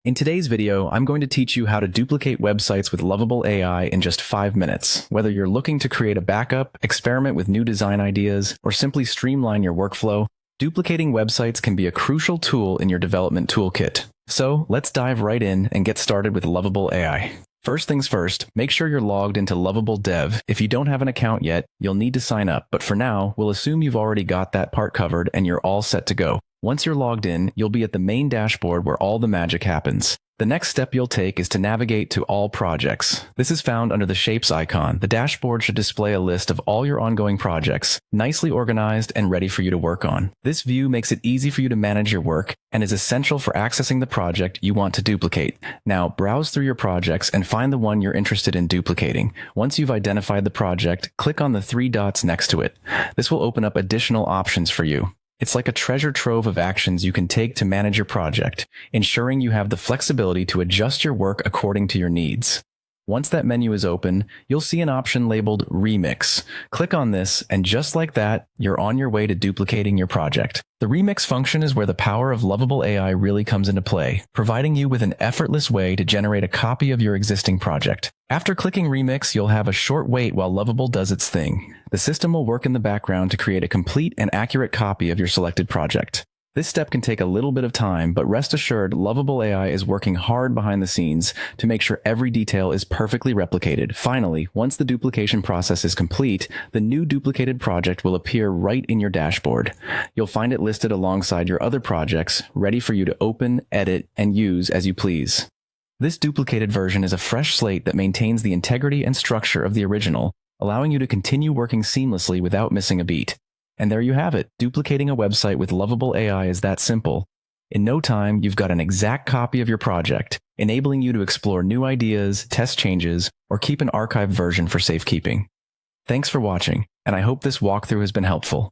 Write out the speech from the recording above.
In today's video, I'm going to teach you how to duplicate websites with Lovable AI in just 5 minutes. Whether you're looking to create a backup, experiment with new design ideas, or simply streamline your workflow, duplicating websites can be a crucial tool in your development toolkit. So let's dive right in and get started with Lovable AI. First things first, make sure you're logged into Lovable Dev. If you don't have an account yet, you'll need to sign up, but for now, we'll assume you've already got that part covered and you're all set to go. Once you're logged in, you'll be at the main dashboard where all the magic happens. The next step you'll take is to navigate to All Projects. This is found under the Shapes icon. The dashboard should display a list of all your ongoing projects, nicely organized and ready for you to work on. This view makes it easy for you to manage your work and is essential for accessing the project you want to duplicate. Now, browse through your projects and find the one you're interested in duplicating. Once you've identified the project, click on the 3 dots next to it. This will open up additional options for you. It's like a treasure trove of actions you can take to manage your project, ensuring you have the flexibility to adjust your work according to your needs. Once that menu is open, you'll see an option labeled Remix. Click on this, and just like that, you're on your way to duplicating your project. The Remix function is where the power of Lovable AI really comes into play, providing you with an effortless way to generate a copy of your existing project. After clicking Remix, you'll have a short wait while Lovable does its thing. The system will work in the background to create a complete and accurate copy of your selected project. This step can take a little bit of time, but rest assured, Lovable AI is working hard behind the scenes to make sure every detail is perfectly replicated. Finally, once the duplication process is complete, the new duplicated project will appear right in your dashboard. You'll find it listed alongside your other projects, ready for you to open, edit, and use as you please. This duplicated version is a fresh slate that maintains the integrity and structure of the original, allowing you to continue working seamlessly without missing a beat. And there you have it. Duplicating a website with Lovable AI is that simple. In no time, you've got an exact copy of your project, enabling you to explore new ideas, test changes, or keep an archived version for safekeeping. Thanks for watching, and I hope this walkthrough has been helpful.